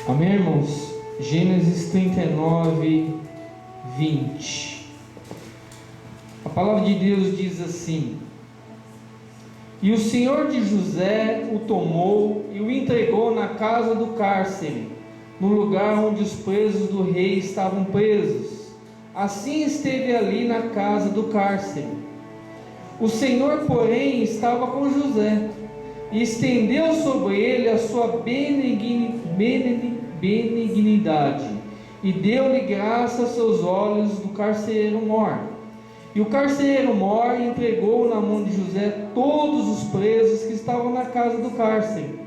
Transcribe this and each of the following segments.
Amém, irmãos? Gênesis 39, 20. A palavra de Deus diz assim: E o Senhor de José o tomou e o entregou na casa do cárcere, no lugar onde os presos do rei estavam presos. Assim esteve ali na casa do cárcere. O Senhor, porém, estava com José, e estendeu sobre ele a sua benignidade, e deu-lhe graça aos seus olhos do carcereiro mor. E o carcereiro mor entregou na mão de José todos os presos que estavam na casa do cárcere,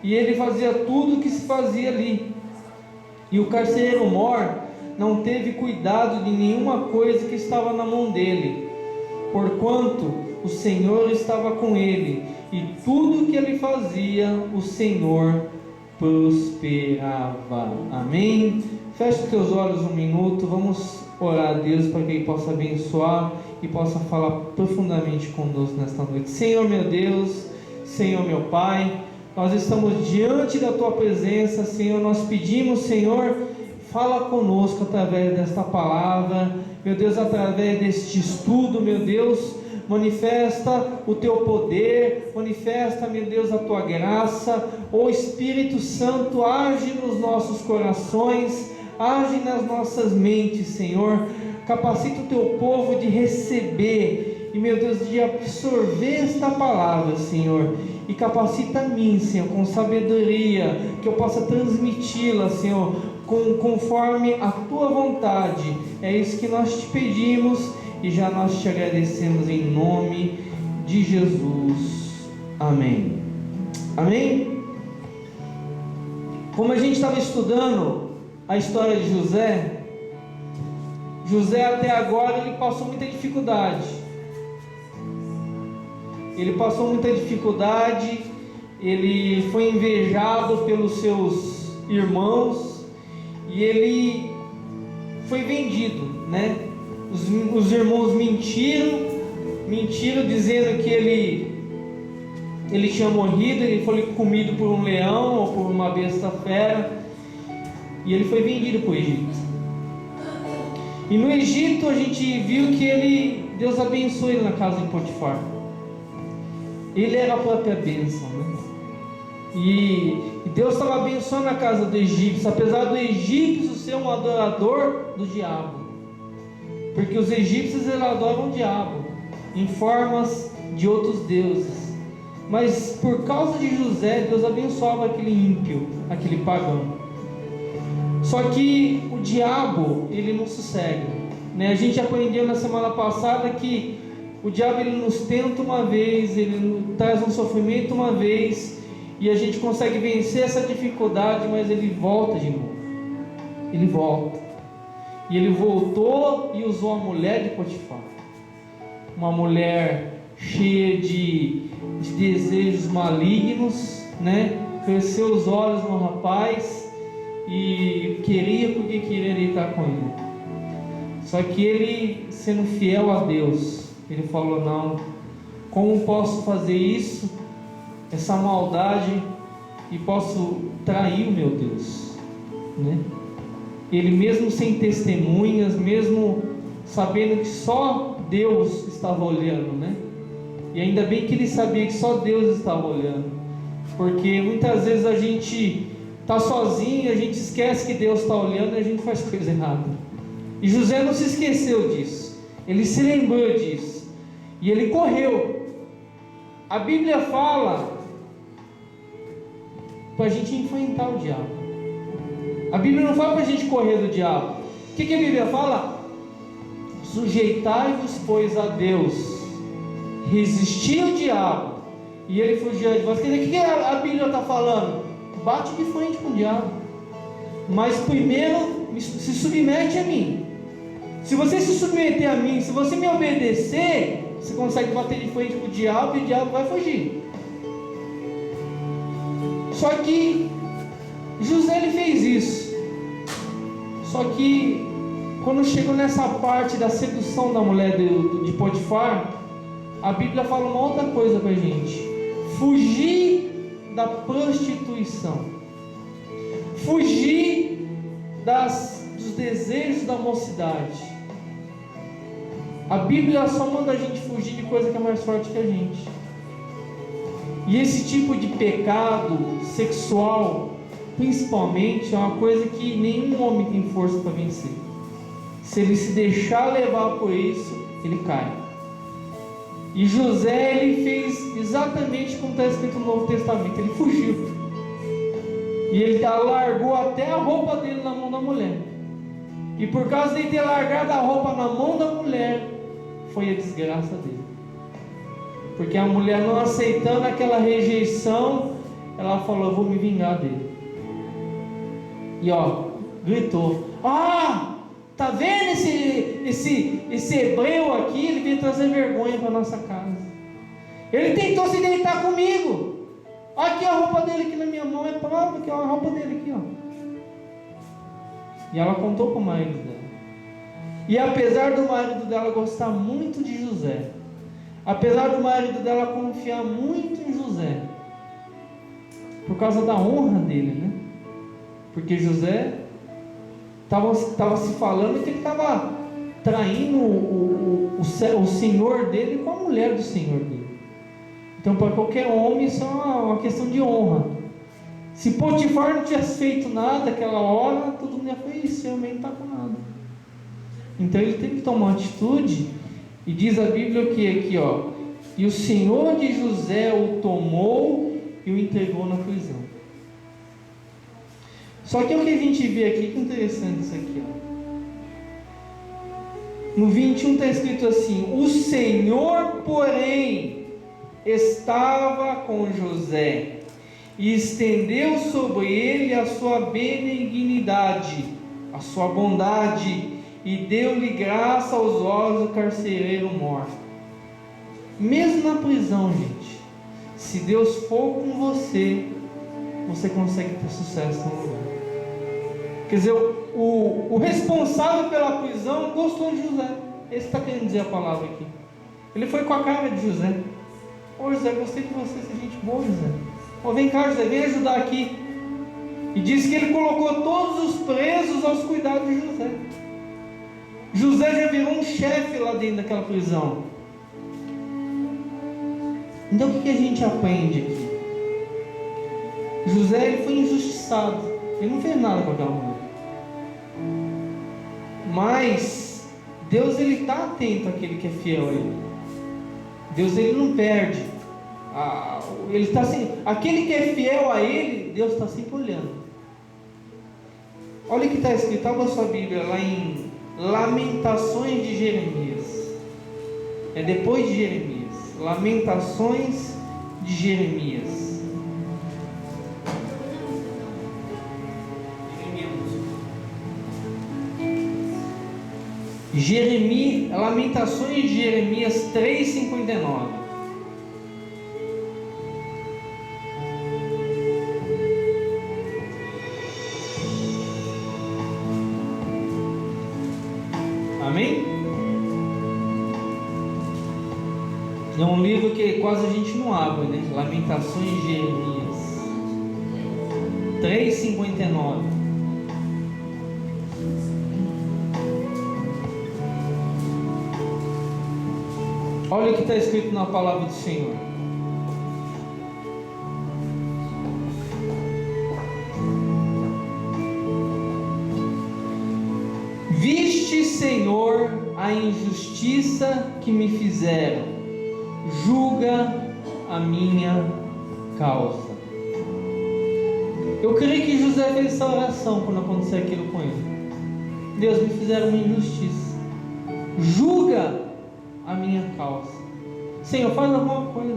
e ele fazia tudo o que se fazia ali. E o carcereiro mor não teve cuidado de nenhuma coisa que estava na mão dele, porquanto o Senhor estava com ele, e tudo que ele fazia, o Senhor prosperava. Amém? Feche os teus olhos um minuto, vamos orar a Deus para que Ele possa abençoar e possa falar profundamente conosco nesta noite. Senhor meu Deus, Senhor meu Pai, nós estamos diante da Tua presença, Senhor. Nós pedimos, Senhor, fala conosco através desta palavra, meu Deus, através deste estudo, meu Deus. Manifesta o Teu poder, manifesta, meu Deus, a Tua graça. Ó Espírito Santo, age nos nossos corações, age nas nossas mentes, Senhor. Capacita o Teu povo de receber e, meu Deus, de absorver esta palavra, Senhor. E capacita a mim, Senhor, com sabedoria, que eu possa transmiti-la, Senhor, conforme a Tua vontade. É isso que nós te pedimos e já nós te agradecemos em nome de Jesus. Amém. Amém? Como a gente estava estudando a história de José, José até agora ele passou muita dificuldade. Ele passou muita dificuldade, ele foi invejado pelos seus irmãos e ele foi vendido, né? Os irmãos mentiram dizendo que ele tinha morrido, ele foi comido por um leão ou por uma besta fera, e ele foi vendido para o Egito. E no Egito a gente viu que Deus abençoou ele na casa de Potifar. Ele era a própria bênção, né? E Deus estava abençoando a casa do egípcio, apesar do egípcio ser um adorador do diabo. Porque os egípcios eles adoram o diabo em formas de outros deuses. Mas por causa de José, Deus abençoava aquele ímpio, aquele pagão. Só que o diabo, ele não sossega, né? A gente aprendeu na semana passada que o diabo ele nos tenta uma vez, ele traz um sofrimento uma vez, e a gente consegue vencer essa dificuldade, mas ele volta de novo. Ele volta. E ele voltou e usou a mulher de Potifar, uma mulher cheia de desejos malignos, né? Cresceu os olhos no rapaz e queria porque queria deitar com ele. Só que ele, sendo fiel a Deus, ele falou: não, como posso fazer isso, essa maldade, e posso trair o meu Deus, né? Ele mesmo sem testemunhas, mesmo sabendo que só Deus estava olhando, né? E ainda bem que ele sabia que só Deus estava olhando, porque muitas vezes a gente está sozinho, a gente esquece que Deus está olhando e a gente faz coisa errada. E José não se esqueceu disso, ele se lembrou disso, e ele correu. A Bíblia fala para a gente enfrentar o diabo. A Bíblia não fala para a gente correr do diabo. O que a Bíblia fala? Sujeitai-vos, pois, a Deus, resisti ao diabo, e ele fugirá de vós. Quer dizer, o que a Bíblia está falando? Bate de frente com o diabo, mas primeiro se submete a mim. Se você se submeter a mim, se você me obedecer, você consegue bater de frente com o diabo, e o diabo vai fugir. Só que José ele fez isso. Só que quando chegou nessa parte da sedução da mulher de Potifar, a Bíblia fala uma outra coisa para a gente: fugir da prostituição. Fugir dos desejos da mocidade. A Bíblia só manda a gente fugir de coisa que é mais forte que a gente. E esse tipo de pecado sexual, principalmente, é uma coisa que nenhum homem tem força para vencer. Se ele se deixar levar por isso, ele cai. E José, ele fez exatamente como está escrito no Novo Testamento. Ele fugiu. E ele largou até a roupa dele na mão da mulher. E por causa de ter largado a roupa na mão da mulher, foi a desgraça dele. Porque a mulher, não aceitando aquela rejeição, ela falou: eu vou me vingar dele. E gritou: tá vendo esse hebreu aqui? Ele veio trazer vergonha para nossa casa. Ele tentou se deitar comigo. Aqui a roupa dele aqui na minha mão, é prova que é a roupa dele aqui, E ela contou para o marido dela. E apesar do marido dela gostar muito de José, apesar do marido dela confiar muito em José, por causa da honra dele, né? Porque José estava se falando que ele estava traindo o senhor dele com a mulher do senhor dele. Então, para qualquer homem, isso é uma questão de honra. Se Potifar não tivesse feito nada naquela hora, todo mundo ia falar: esse homem não está com nada. Então ele tem que tomar uma atitude. E diz a Bíblia o que aqui, e o Senhor de José o tomou e o entregou na prisão. Só que o que a gente vê aqui, que interessante isso aqui, no 21 está escrito assim: o Senhor, porém, estava com José e estendeu sobre ele a sua benignidade, a sua bondade, e deu-lhe graça aos olhos do carcereiro mor. Mesmo na prisão, gente, se Deus for com você, você consegue ter sucesso no lugar. Quer dizer, o responsável pela prisão gostou de José. Esse está querendo dizer a palavra aqui. Ele foi com a cara de José: ô José, gostei de você, você é gente boa, José. Vem cá, José, vem ajudar aqui. E diz que ele colocou todos os presos aos cuidados de José. José já virou um chefe lá dentro daquela prisão. Então o que a gente aprende aqui? José, ele foi injustiçado. Ele não fez nada com aquela mulher. Mas Deus, ele está atento àquele que é fiel a ele. Deus, ele não perde. Ele está sempre, aquele que é fiel a ele, Deus está sempre olhando. Olha o que está escrito, abra sua Bíblia lá em Lamentações de Jeremias. É depois de Jeremias. Lamentações de Jeremias. Lamentações de Jeremias 3:59. Amém? É um livro que quase a gente não abre, né? Lamentações de Jeremias 3:59. Olha o que está escrito na palavra do Senhor. Viste, Senhor, a injustiça que me fizeram, julga a minha causa. Eu creio que José fez essa oração quando aconteceu aquilo com ele. Deus, me fizeram uma injustiça, julga a minha causa. Senhor, faz alguma coisa.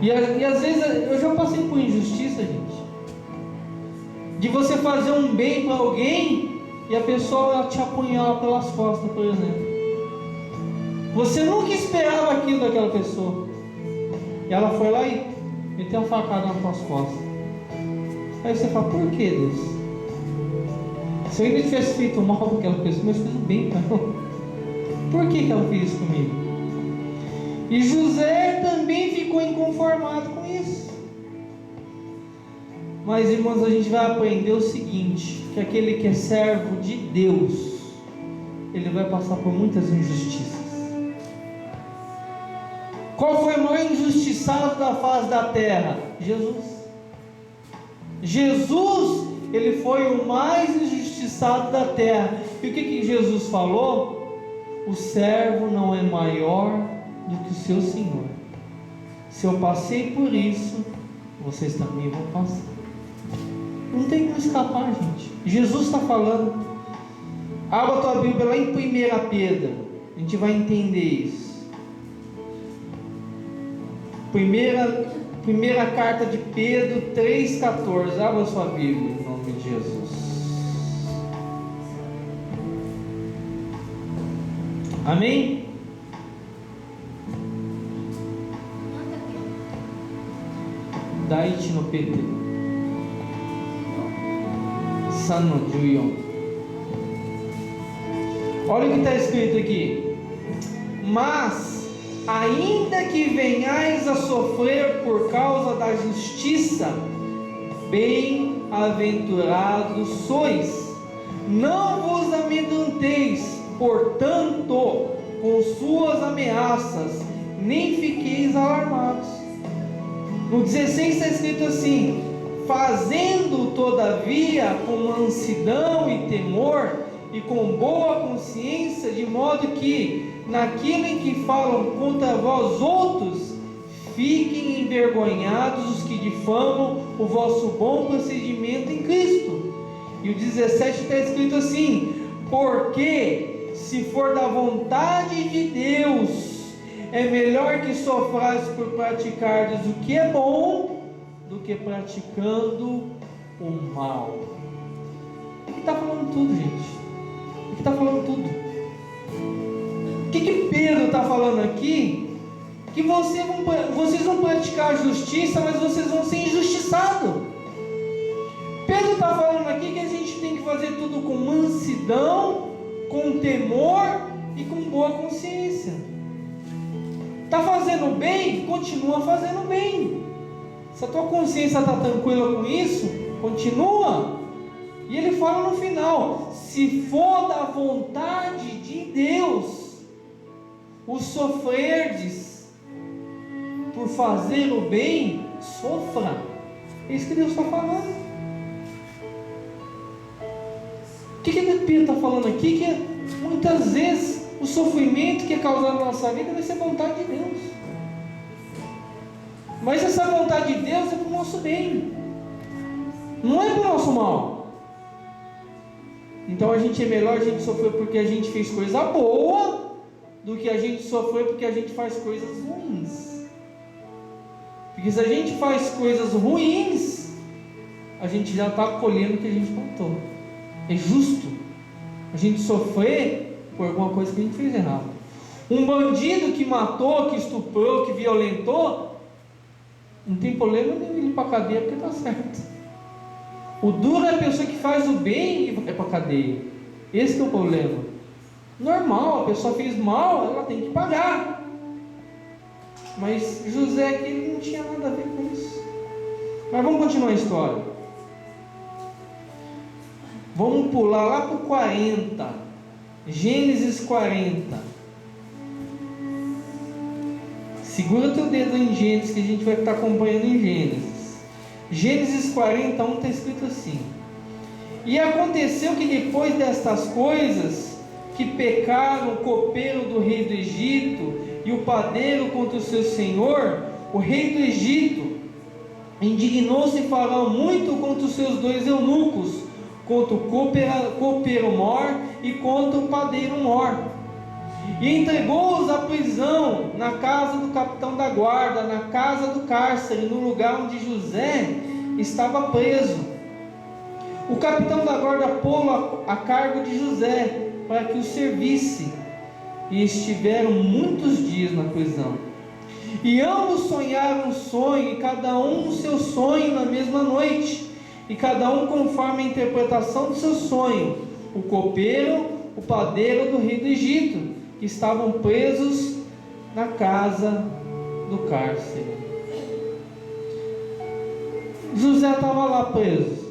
E às vezes eu já passei por injustiça, gente, de você fazer um bem para alguém e a pessoa te apunhala pelas costas, por exemplo. Você nunca esperava aquilo daquela pessoa, e ela foi lá e meteu uma facada nas tuas costas. Aí você fala: por que, Deus? Se eu ainda tivesse feito mal para aquela pessoa, mas fiz bem para ela, por que ela fez isso comigo? E José também ficou inconformado com isso. Mas, irmãos, a gente vai aprender o seguinte: que aquele que é servo de Deus, ele vai passar por muitas injustiças. Qual foi o maior injustiçado da face da terra? Jesus. Jesus, ele foi o mais injustiçado da terra. E o que Jesus falou? O servo não é maior do que o seu Senhor. Se eu passei por isso, vocês também vão passar. Não tem como escapar, gente. Jesus está falando. Abra a tua Bíblia lá em 1 Pedro. A gente vai entender isso. Primeira carta de Pedro 3,14. Abra a sua Bíblia em nome de Jesus. Amém? Daí no Pedro Sano Juyon. Olha o que está escrito aqui. Mas ainda que venhais a sofrer por causa da justiça, bem-aventurados sois. Não vos amedronteis, portanto, com suas ameaças, nem fiqueis alarmados. No 16 está escrito assim: fazendo todavia com mansidão e temor, e com boa consciência, de modo que naquilo em que falam contra vós outros, fiquem envergonhados os que difamam o vosso bom procedimento em Cristo. E o 17 está escrito assim: porque se for da vontade de Deus, é melhor que sofrais por praticardes o que é bom, do que praticando o mal. Aqui está falando tudo, gente. Aqui está falando tudo. O que Pedro está falando aqui? Que vocês vão praticar a justiça, mas vocês vão ser injustiçados. Pedro está falando aqui que a gente tem que fazer tudo com mansidão, com temor e com boa consciência. Está fazendo bem? Continua fazendo bem. Se a tua consciência está tranquila com isso, continua. E ele fala no final: se for da vontade de Deus, o sofrerdes por fazer o bem, sofra. É isso que Deus está falando. O que Pedro está falando aqui? Que muitas vezes o sofrimento que é causado na nossa vida vai ser vontade de Deus. Mas essa vontade de Deus é para o nosso bem, não é para o nosso mal. Então é melhor a gente sofrer porque a gente fez coisa boa, do que a gente sofrer porque a gente faz coisas ruins. Porque se a gente faz coisas ruins, a gente já está colhendo o que a gente plantou. É justo a gente sofrer por alguma coisa que a gente fez errado. Um bandido que matou, que estuprou, que violentou, não tem problema nenhum ir para a cadeia porque está certo. O duro é a pessoa que faz o bem e vai para a cadeia. Esse é o problema. Normal, a pessoa fez mal, ela tem que pagar. Mas José aqui ele não tinha nada a ver com isso. Mas vamos continuar a história. Vamos pular lá para o 40. Gênesis 40. Segura teu dedo em Gênesis, que a gente vai estar acompanhando em Gênesis. Gênesis 41 está escrito assim: e aconteceu que depois destas coisas, que pecaram o copeiro do rei do Egito e o padeiro contra o seu senhor, o rei do Egito indignou-se Faraó muito contra os seus dois eunucos, contra o copeiro Mor e contra o padeiro Mor, e entregou-os à prisão na casa do capitão da guarda, na casa do cárcere, no lugar onde José estava preso. O capitão da guarda pô-lo a cargo de José, para que o servisse, e estiveram muitos dias na prisão. E ambos sonharam um sonho, e cada um o seu sonho na mesma noite, e cada um conforme a interpretação do seu sonho, o copeiro, o padeiro do rei do Egito, que estavam presos na casa do cárcere. José estava lá preso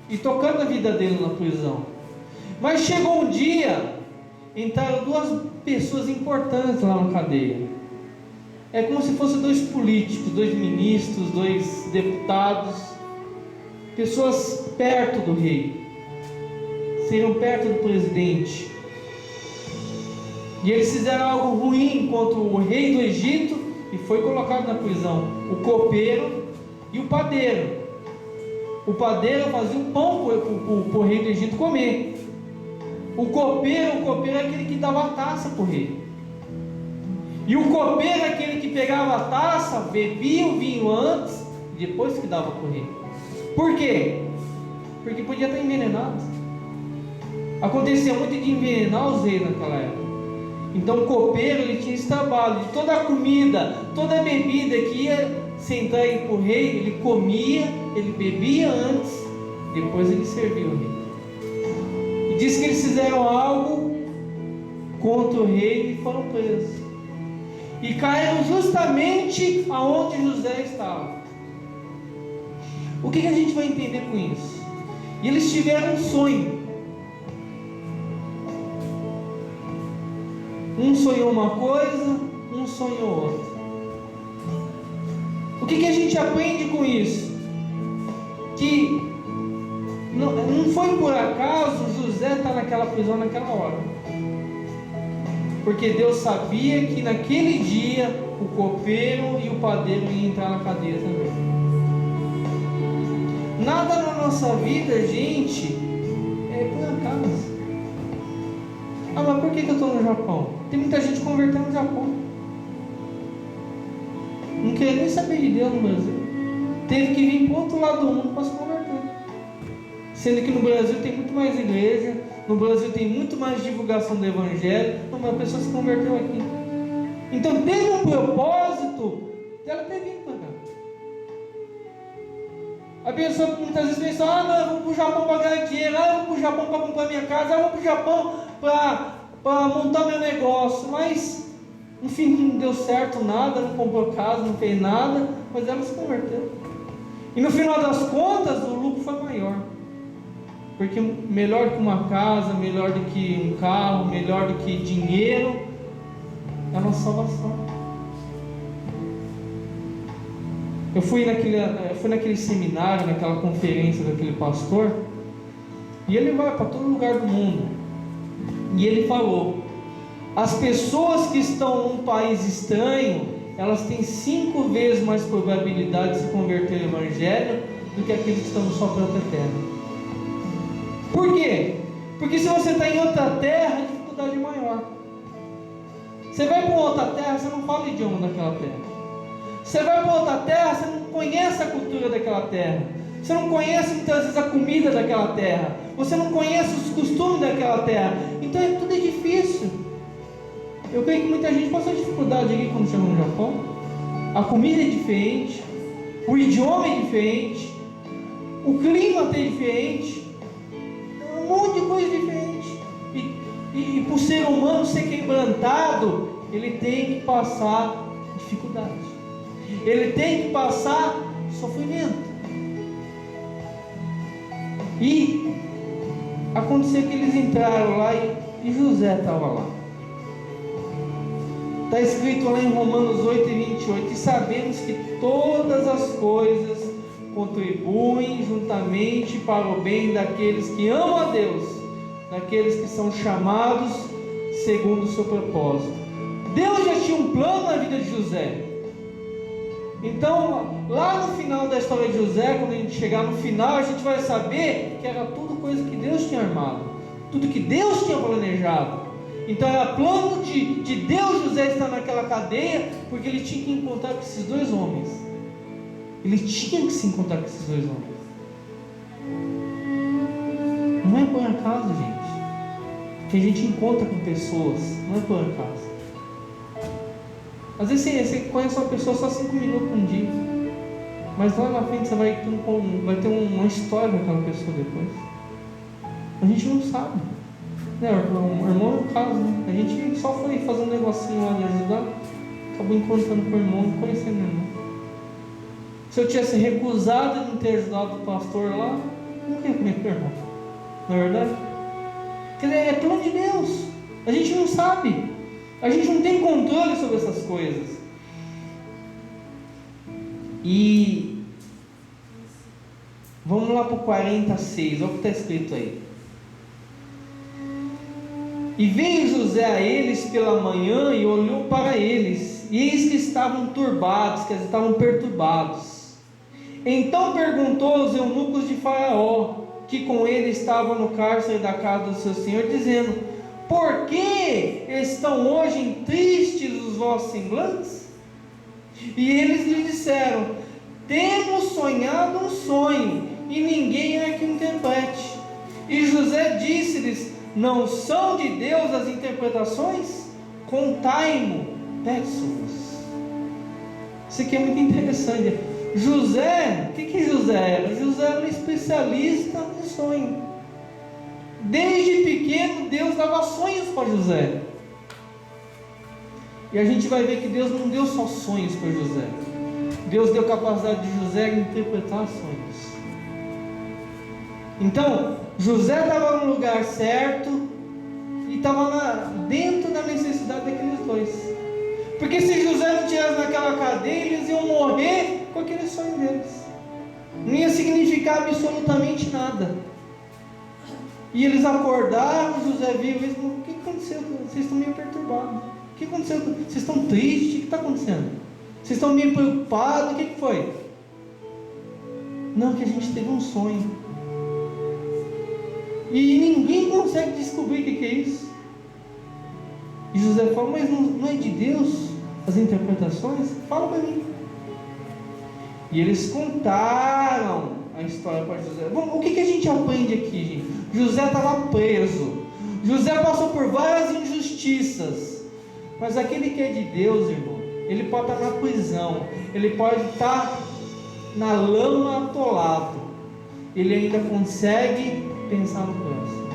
e tocando a vida dele na prisão. Mas chegou um dia, entraram duas pessoas importantes lá na cadeia. É como se fossem dois políticos, dois ministros, dois deputados, pessoas perto do rei, seriam perto do presidente. E eles fizeram algo ruim contra o rei do Egito e foi colocado na prisão. O copeiro e o padeiro. O padeiro fazia o pão para o rei do Egito comer. O copeiro é aquele que dava a taça para o rei. E o copeiro é aquele que pegava a taça, bebia o vinho antes e depois que dava para o rei. Por quê? Porque podia estar envenenado. Acontecia muito de envenenar os reis naquela época. Então o copeiro, ele tinha esse trabalho de toda a comida, toda a bebida que ia sentar aí para o rei, ele comia, ele bebia antes, depois ele servia o rei. E diz que eles fizeram algo contra o rei e foram presos. E caíram justamente aonde José estava. O que a gente vai entender com isso? E eles tiveram um sonho. Um sonhou uma coisa, um sonhou outra. O que a gente aprende com isso? Que não foi por acaso José estar naquela prisão naquela hora. Porque Deus sabia que naquele dia o copeiro e o padeiro iam entrar na cadeia também. Nada na nossa vida, gente, é por acaso. Ah, mas por que eu estou no Japão? Tem muita gente convertendo no Japão. Não queria nem saber de Deus no Brasil. Teve que vir para o outro lado do mundo para se converter. Sendo que no Brasil tem muito mais igreja, no Brasil tem muito mais divulgação do Evangelho, mas a pessoa se converteu aqui. Então teve um propósito dela ter vindo para cá. A pessoa muitas vezes pensa, não, eu vou para o Japão para ganhar dinheiro, eu vou para o Japão para comprar minha casa, eu vou para o Japão para montar meu negócio, mas no fim não deu certo nada, não comprou casa, não fez nada, mas ela se converteu. E no final das contas o lucro foi maior, porque melhor que uma casa, melhor do que um carro, melhor do que dinheiro, é a nossa salvação. Eu fui naquele seminário, naquela conferência daquele pastor, e ele vai para todo lugar do mundo, e ele falou: as pessoas que estão num país estranho, elas têm 5 vezes mais probabilidade de se converter ao Evangelho do que aqueles que estão na sua própria terra. Por quê? Porque se você está em outra terra, a dificuldade é maior. Você vai para outra terra, você não fala o idioma daquela terra. Você vai para outra terra, você não conhece a cultura daquela terra. Você não conhece muitas vezes a comida daquela terra. Você não conhece os costumes daquela terra. Então tudo é difícil. Eu creio que muita gente passou dificuldade aqui quando chegou no Japão. A comida é diferente, o idioma é diferente, o clima é diferente, um monte de coisa diferente. E para o ser humano ser quebrantado, ele tem que passar dificuldade. Ele tem que passar sofrimento. E aconteceu que eles entraram lá e José estava lá. Está escrito lá em Romanos 8:28: e sabemos que todas as coisas contribuem juntamente para o bem daqueles que amam a Deus, daqueles que são chamados segundo o seu propósito. Deus já tinha um plano na vida de José. Então, lá no final da história de José, quando a gente chegar no final, a gente vai saber que era tudo coisa que Deus tinha armado, tudo que Deus tinha planejado. Então era plano de Deus José estar naquela cadeia, porque ele tinha que encontrar com esses dois homens. Ele tinha que se encontrar com esses dois homens. Não é por acaso, gente, que a gente encontra com pessoas. Não é por acaso. Às vezes você conhece uma pessoa só 5 minutos um dia, mas lá na frente você vai ter uma história com aquela pessoa depois. A gente não sabe, né? O irmão é o caso, né? A gente só foi fazer um negocinho lá de ajudar, acabou encontrando com o irmão e conhecendo o irmão. Se eu tivesse recusado de não ter ajudado o pastor lá, não ia comer com o irmão. Não é verdade? Quer dizer, é plano de Deus. A gente não sabe. A gente não tem controle sobre essas coisas. E vamos lá para o 46, olha o que está escrito aí. E veio José a eles pela manhã e olhou para eles, e eis que estavam turbados, quer dizer, estavam perturbados. Então perguntou aos eunucos de Faraó, que com ele estavam no cárcere da casa do seu senhor, dizendo: por que estão hoje tristes os vossos semblantes? E eles lhe disseram: temos sonhado um sonho, e ninguém é que interprete. E José disse-lhes: não são de Deus as interpretações? Contai-mo, peço-vos. Isso aqui é muito interessante. José, o que José era? José era um especialista em sonho. Desde pequeno Deus dava sonhos para José. E a gente vai ver que Deus não deu só sonhos para José. Deus deu capacidade de José de interpretar sonhos. Então, José estava no lugar certo e estava dentro da necessidade daqueles dois. Porque se José não tivesse naquela cadeia, eles iam morrer com aquele sonho deles. Não ia significar absolutamente nada. E eles acordaram, José viu, eles falaram: o que aconteceu? Vocês estão meio perturbados. O que aconteceu? Vocês estão tristes? O que está acontecendo? Vocês estão meio preocupados? O que foi? Não, que a gente teve um sonho. E ninguém consegue descobrir o que é isso. E José fala: mas não é de Deus as interpretações? Fala para mim. E eles contaram a história para José. Bom, o que a gente aprende aqui, gente? José estava preso. José passou por várias injustiças. Mas aquele que é de Deus, irmão, ele pode estar na prisão, ele pode estar na lama atolado, ele ainda consegue pensar no próximo.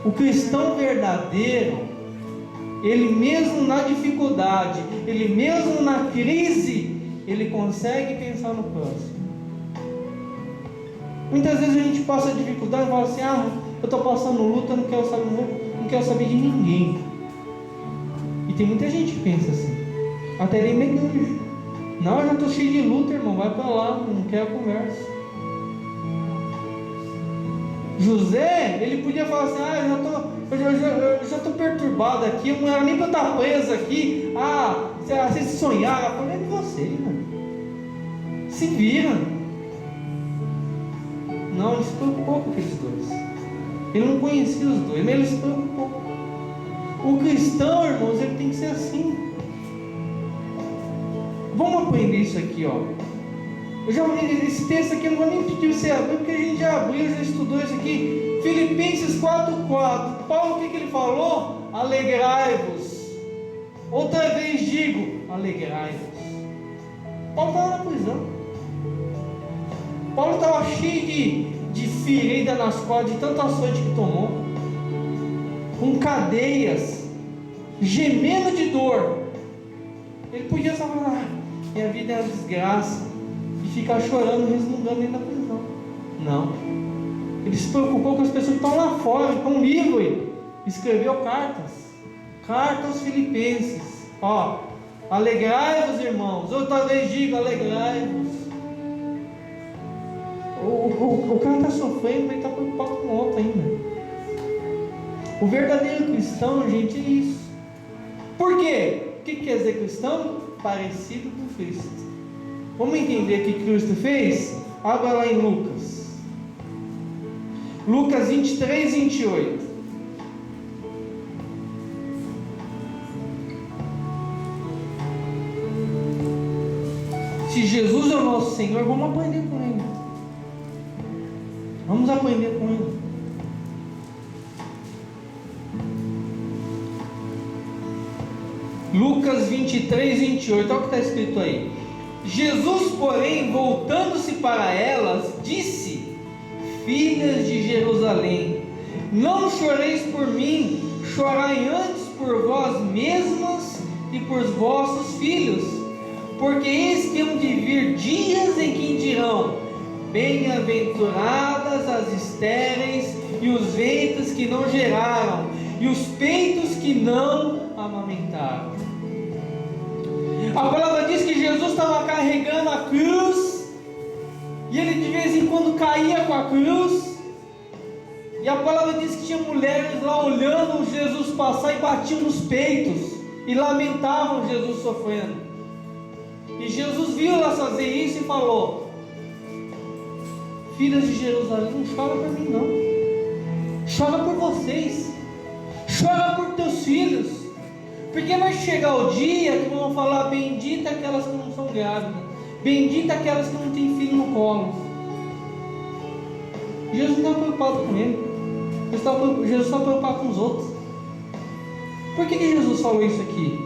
O cristão verdadeiro, ele mesmo na dificuldade, ele mesmo na crise, ele consegue pensar no próximo. Muitas vezes a gente passa dificuldade e fala assim: eu estou passando luta, não quero saber de ninguém. E tem muita gente que pensa assim, até nem na igreja. Não, eu já estou cheio de luta, irmão, vai para lá, não quero conversa. José, ele podia falar assim: eu já estou perturbado aqui, não era nem para eu estar preso aqui. Vocês sonharam, eu falei: é de você, mano. Se vira. Não, ele se preocupou com aqueles dois. Ele não conhecia os dois, mas ele se preocupou. O cristão, irmãos, ele tem que ser assim. Vamos aprender isso aqui, ó. Esse texto aqui eu não vou nem pedir você abrir, porque a gente já abriu, já estudou isso aqui. Filipenses 4:4. Paulo, o que ele falou? Alegrai-vos. Outra vez digo, alegrai-vos. Paulo estava na prisão. Paulo estava cheio de ferida nas costas, de tanta açoite que tomou, com cadeias, gemendo de dor. Ele podia falar: minha vida é uma desgraça, e ficar chorando, resmungando dentro da prisão. Não. Ele se preocupou com as pessoas que estão lá fora, com um livro, e escreveu carta aos filipenses. Alegrai-vos, irmãos. Outra vez digo, alegrai-vos. O cara está sofrendo, mas está preocupado com o outro ainda. O verdadeiro cristão, gente, é isso. Por quê? O que quer dizer cristão? Parecido com Cristo. Vamos entender o que Cristo fez? Abra lá em Lucas. Lucas 23:28. Se Jesus é o nosso Senhor, vamos aprender com Ele. Vamos aprender com Ele. Lucas 23:28, olha o que está escrito aí. Jesus, porém, voltando-se para elas, disse: filhas de Jerusalém, não choreis por mim, chorai antes por vós mesmas e por vossos filhos, porque eis que hão de vir dias em que dirão: bem-aventuradas as estéreis e os ventres que não geraram, e os peitos que não amamentaram. A palavra diz que Jesus estava carregando a cruz, e ele de vez em quando caía com a cruz, e a palavra diz que tinha mulheres lá olhando Jesus passar e batiam nos peitos e lamentavam Jesus sofrendo. E Jesus viu elas fazer isso e falou: filhas de Jerusalém, não chora por mim não, chora por vocês, chora por teus filhos, porque vai chegar o dia que vão falar: bendita aquelas que não são grávidas, bendita aquelas que não têm filho no colo. Jesus não está preocupado com ele, Jesus está preocupado com os outros. Por que Jesus falou isso aqui?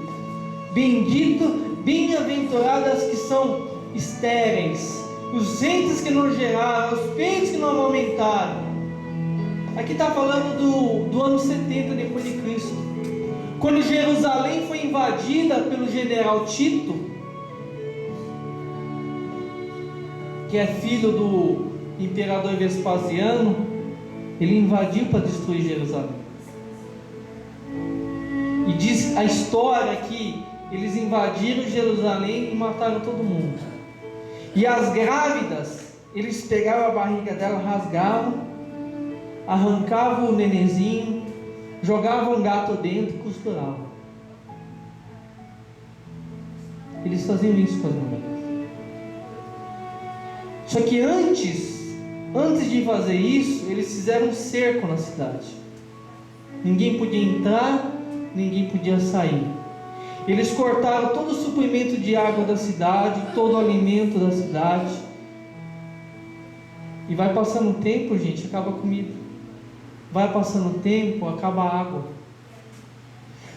Bem-aventuradas que são estéreis, os ventres que não geraram, os peitos que não amamentaram. Aqui está falando do ano 70 depois de Cristo, quando Jerusalém foi invadida pelo general Tito, que é filho do imperador Vespasiano. Ele invadiu para destruir Jerusalém. E diz a história que eles invadiram Jerusalém e mataram todo mundo. E as grávidas, eles pegavam a barriga dela, rasgavam, arrancavam o nenenzinho, jogavam um gato dentro e costuravam. Eles faziam isso com as mulheres. Só que antes de fazer isso, eles fizeram um cerco na cidade. Ninguém podia entrar, ninguém podia sair. Eles cortaram todo o suprimento de água da cidade, todo o alimento da cidade. E vai passando o tempo, gente, acaba a comida. Vai passando o tempo, acaba a água.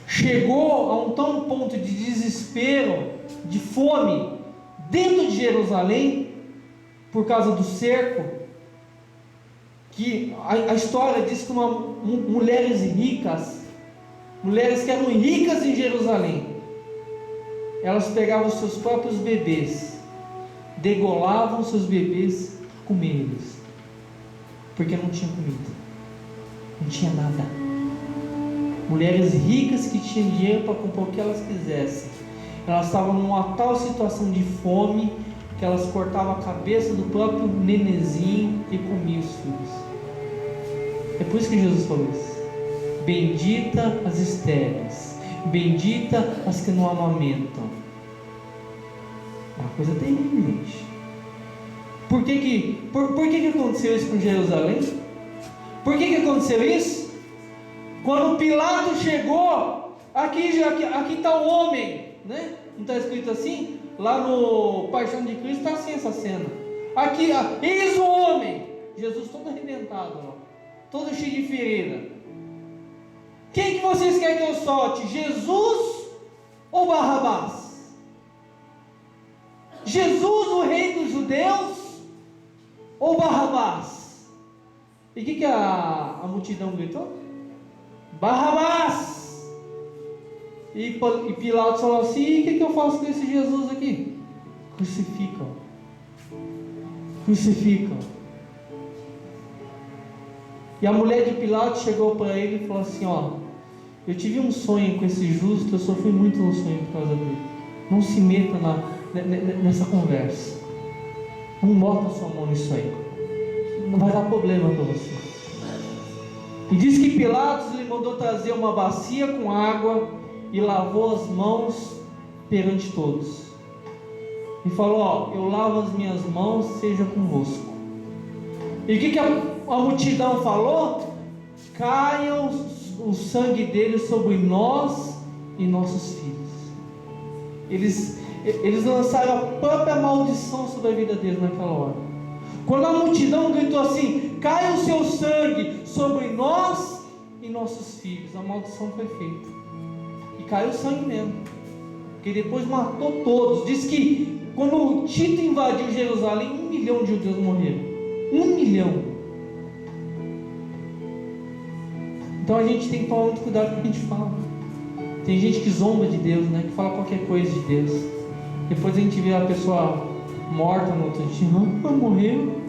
Chegou a um tão ponto de desespero, de fome, dentro de Jerusalém, por causa do cerco, que a história diz que mulheres ricas, mulheres que eram ricas em Jerusalém, elas pegavam os seus próprios bebês, degolavam seus bebês, comiam eles, porque não tinha comida, não tinha nada. Mulheres ricas que tinham dinheiro para comprar o que elas quisessem, elas estavam numa tal situação de fome que elas cortavam a cabeça do próprio nenenzinho e comiam os filhos. É por isso que Jesus falou isso: bendita as estéreis, bendita as que não amamentam. É uma coisa terrível, gente. Por que aconteceu isso com Jerusalém? Por que aconteceu isso? Quando Pilato chegou, aqui está o homem, né? Não está escrito assim? Lá no Paixão de Cristo está assim essa cena. Aqui, eis o homem, Jesus todo arrebentado, ó, todo cheio de ferida. Quem que vocês querem que eu solte? Jesus ou Barrabás? Jesus, o rei dos judeus, ou Barrabás? E o que a multidão gritou? Barrabás! E Pilatos falou assim: e o que eu faço com esse Jesus aqui? Crucificam. E a mulher de Pilatos chegou para ele e falou assim: ó, eu tive um sonho com esse justo, eu sofri muito no sonho por causa dele. Não se meta nessa conversa, não bota sua mão nisso aí, não vai dar problema para você. E diz que Pilatos lhe mandou trazer uma bacia com água e lavou as mãos perante todos, e falou: ó, eu lavo as minhas mãos, seja convosco. E o que a multidão falou? Caia o sangue dele sobre nós e nossos filhos. Eles lançaram a própria maldição sobre a vida deles naquela hora. Quando a multidão gritou assim: caia o seu sangue sobre nós e nossos filhos, a maldição foi feita. E caiu o sangue mesmo, que depois matou todos. Diz que quando Tito invadiu Jerusalém, 1 milhão de judeus morreram. 1 milhão. Então a gente tem que tomar muito cuidado com o que a gente fala. Tem gente que zomba de Deus, né? Que fala qualquer coisa de Deus. Depois a gente vê a pessoa morta no outro dia, morreu.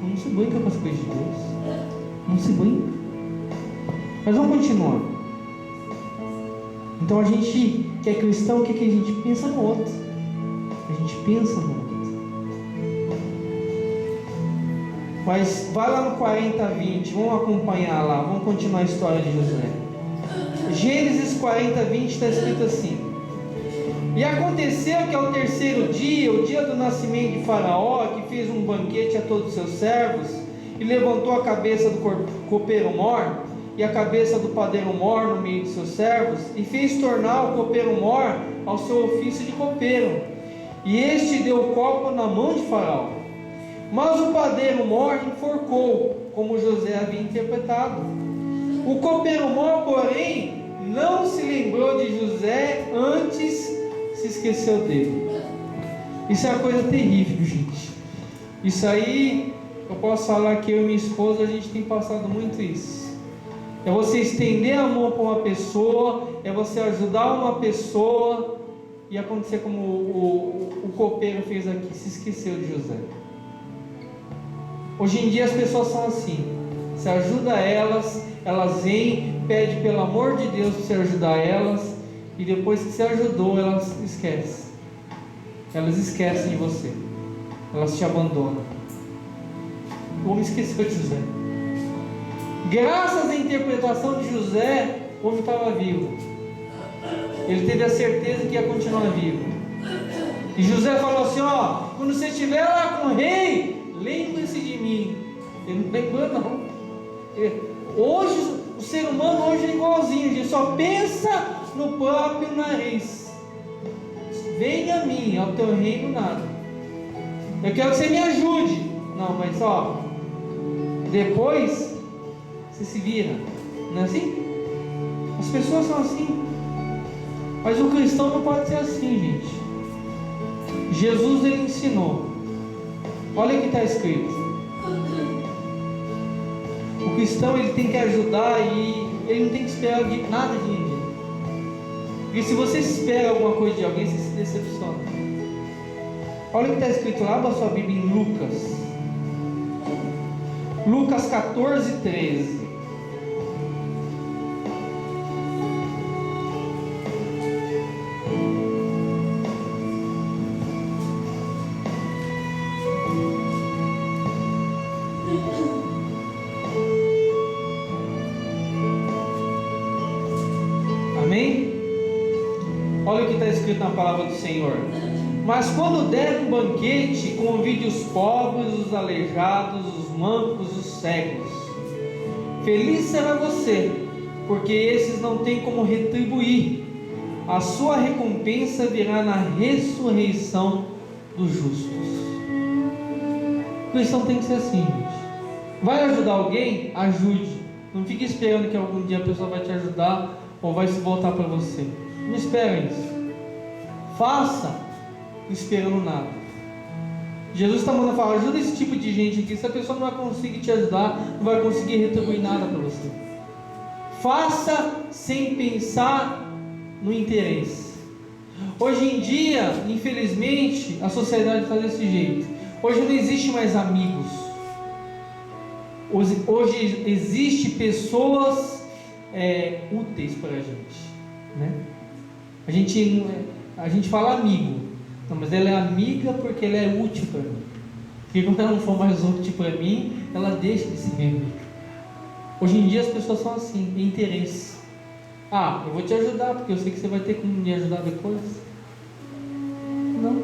Não se brinca com as coisas de Deus. Não se brinca. Mas vamos continuar. Então a gente que é cristão, o que a gente pensa no outro? A gente pensa no outro. Mas vai lá no 40:20, vamos acompanhar lá, vamos continuar a história de José. Gênesis 40:20 está escrito assim: e aconteceu que ao terceiro dia, o dia do nascimento de Faraó, que fez um banquete a todos os seus servos, e levantou a cabeça do copeiro mor, e a cabeça do padeiro mor no meio de seus servos, e fez tornar o copeiro mor ao seu ofício de copeiro, e este deu o copo na mão de Faraó. Mas o padeiro mor enforcou, como José havia interpretado. O copeiro mor, porém, não se lembrou de José, antes se esqueceu dele. Isso é uma coisa terrível, gente. Isso aí, eu posso falar que eu e minha esposa, a gente tem passado muito isso. É você estender a mão para uma pessoa, é você ajudar uma pessoa, e acontecer como o copeiro fez aqui, se esqueceu de José. Hoje em dia as pessoas são assim. Você ajuda elas, elas vêm, pede pelo amor de Deus para você ajudar elas, e depois que você ajudou, elas esquecem. Elas esquecem de você. Elas te abandonam. O homem esqueceu de José. Graças à interpretação de José, o homem estava vivo. Ele teve a certeza que ia continuar vivo. E José falou assim: quando você estiver lá com o rei, lembre-se de mim. Ele não lembrou, não. Hoje, o ser humano hoje é igualzinho, ele só pensa no próprio nariz. Venha a mim, ao teu reino nada. Eu quero que você me ajude. Não, mas depois você se vira. Não é assim? As pessoas são assim. Mas o cristão não pode ser assim, gente. Jesus, ele ensinou. Olha o que está escrito. O cristão, ele tem que ajudar, e ele não tem que esperar nada de ninguém. Porque se você espera alguma coisa de alguém, você se decepciona. Olha o que está escrito lá na sua Bíblia, em Lucas. Lucas 14:13. Amém? Olha o que está escrito na palavra do Senhor. Mas quando der um banquete, convide os pobres, os aleijados, os mancos, os cegos. Feliz será você, porque esses não têm como retribuir. A sua recompensa virá na ressurreição dos justos. O cristão tem que ser assim, gente. Vai ajudar alguém? Ajude. Não fique esperando que algum dia a pessoa vai te ajudar ou vai se voltar para você. Não espere isso. Faça esperando nada. Jesus está mandando falar: ajuda esse tipo de gente aqui. Se a pessoa não vai conseguir te ajudar, não vai conseguir retribuir nada para você. Faça sem pensar no interesse. Hoje em dia, infelizmente, a sociedade está desse jeito. Hoje não existe mais amigos. Hoje existe pessoas úteis para a gente, né? A gente fala amigo, não, mas ela é amiga porque ela é útil para mim. Porque quando ela não for mais útil para mim, ela deixa de ser minha amiga. Hoje em dia as pessoas são assim, tem interesse. Eu vou te ajudar porque eu sei que você vai ter como me ajudar depois. Não,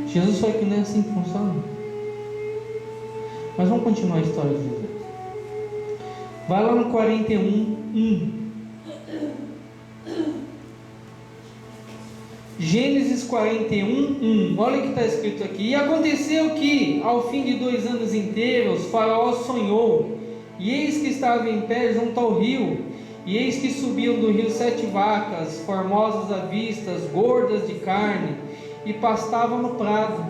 Jesus falou que não é assim que funciona. Mas vamos continuar a história de Jesus. Vai lá no 41:1. Gênesis 41:1. Olha o que está escrito aqui. E aconteceu que, ao fim de 2 anos inteiros, Faraó sonhou, e eis que estava em pé junto ao rio, e eis que subiam do rio 7 vacas, formosas à vista, gordas de carne, e pastavam no prado.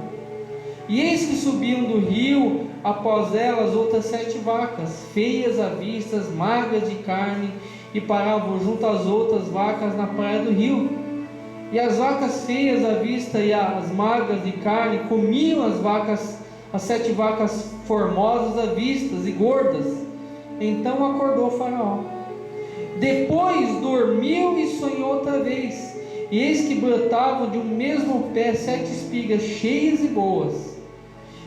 E eis que subiam do rio, após elas, outras 7 vacas, feias à vista, magras de carne, e paravam junto às outras vacas na praia do rio. E as vacas feias à vista e as magras de carne comiam as 7 vacas formosas à vista e gordas. Então acordou Faraó. Depois dormiu e sonhou outra vez. E eis que brotavam de um mesmo pé 7 espigas cheias e boas.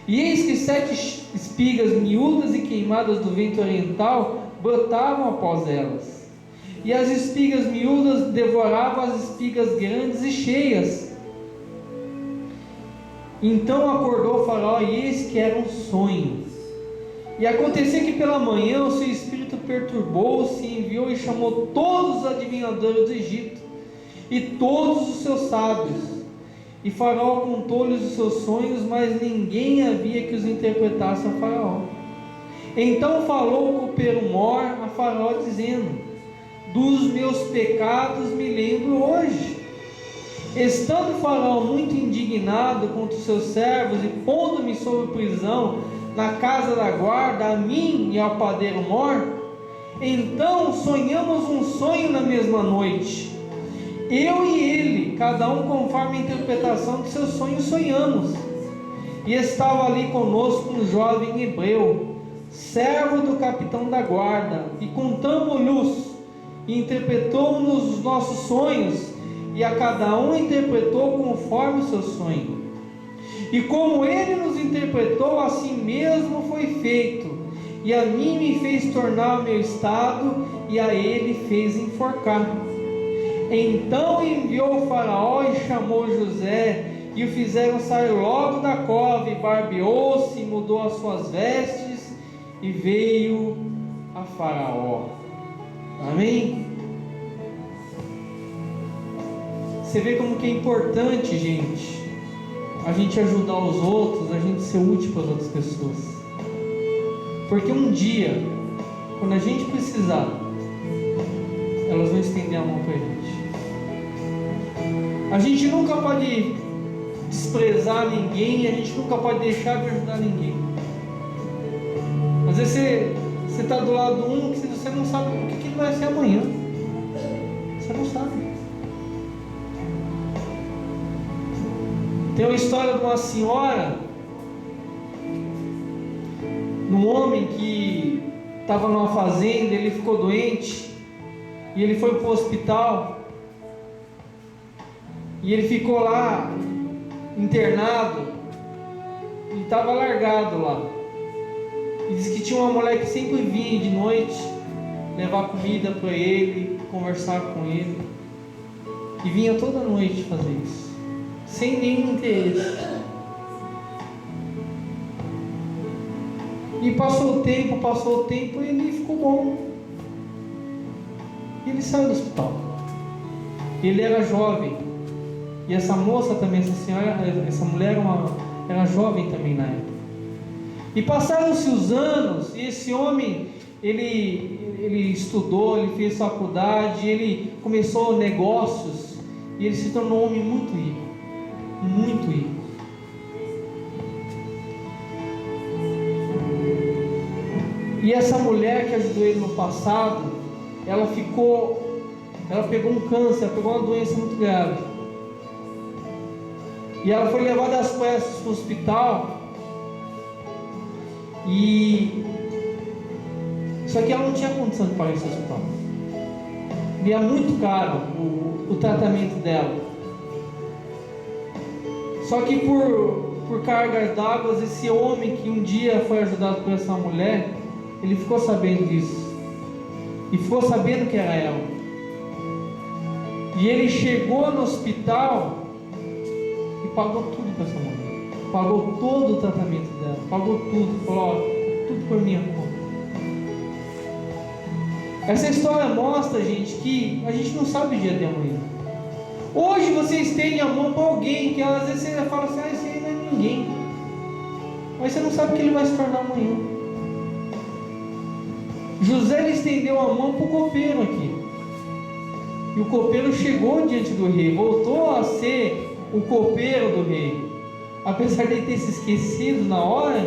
E eis que 7 espigas miúdas e queimadas do vento oriental brotavam após elas. E as espigas miúdas devoravam as espigas grandes e cheias. Então acordou Faraó, e eis que eram sonhos. E aconteceu que pela manhã o seu espírito perturbou-se, e enviou e chamou todos os adivinhadores do Egito, e todos os seus sábios. E Faraó contou-lhes os seus sonhos, mas ninguém havia que os interpretasse a Faraó. Então falou o copeiro-mor a Faraó, dizendo: dos meus pecados me lembro hoje. Estando Faraó muito indignado contra os seus servos, e pondo-me sob prisão na casa da guarda, a mim e ao padeiro-mor, então sonhamos um sonho na mesma noite, eu e ele, cada um conforme a interpretação de seus sonhos sonhamos. E estava ali conosco um jovem hebreu, servo do capitão da guarda, e contamos-lhes e interpretou-nos os nossos sonhos, e a cada um interpretou conforme o seu sonho. E como ele nos interpretou, assim mesmo foi feito. E a mim me fez tornar o meu estado, e a ele fez enforcar. Então enviou o Faraó e chamou José, e o fizeram sair logo da cova, e barbeou-se, e mudou as suas vestes, e veio a Faraó. Amém? Você vê como que é importante, gente, a gente ajudar os outros, a gente ser útil para as outras pessoas. Porque um dia, quando a gente precisar, elas vão estender a mão para a gente. A gente nunca pode desprezar ninguém, a gente nunca pode deixar de ajudar ninguém. Às vezes você está do lado de um que você não sabe o que vai ser amanhã. Você não sabe. Tem uma história de uma senhora, de um homem que estava numa fazenda, ele ficou doente, e ele foi para o hospital, e ele ficou lá, internado, e estava largado lá. E disse que tinha uma mulher que sempre vinha de noite, levar comida para ele, conversar com ele, e vinha toda noite fazer isso, sem nenhum interesse. E passou o tempo, e ele ficou bom. E ele saiu do hospital. Ele era jovem. E essa moça também, essa senhora, essa mulher era jovem também na época. E passaram-se os anos, e esse homem, ele estudou, ele fez faculdade, ele começou negócios, e ele se tornou um homem muito rico. Muito rico. E essa mulher que ajudou ele no passado, ela pegou um câncer, ela pegou uma doença muito grave. E ela foi levada às pressas para o hospital. Só que ela não tinha condição de pagar esse hospital. E era muito caro o tratamento dela. Só que por cargas d'água, esse homem que um dia foi ajudado por essa mulher, ele ficou sabendo disso. E ficou sabendo que era ela. E ele chegou no hospital e pagou tudo para essa mulher. Pagou todo o tratamento dela. Pagou tudo. Falou: ó, tudo por minha conta. Essa história mostra, gente, que a gente não sabe o dia de amanhã. Hoje você estende a mão para alguém que às vezes você fala assim: ah, esse aí não é ninguém. Mas você não sabe o que ele vai se tornar amanhã. José, ele estendeu a mão para o copeiro aqui. E o copeiro chegou diante do rei, voltou a ser o copeiro do rei. Apesar de ele ter se esquecido na hora,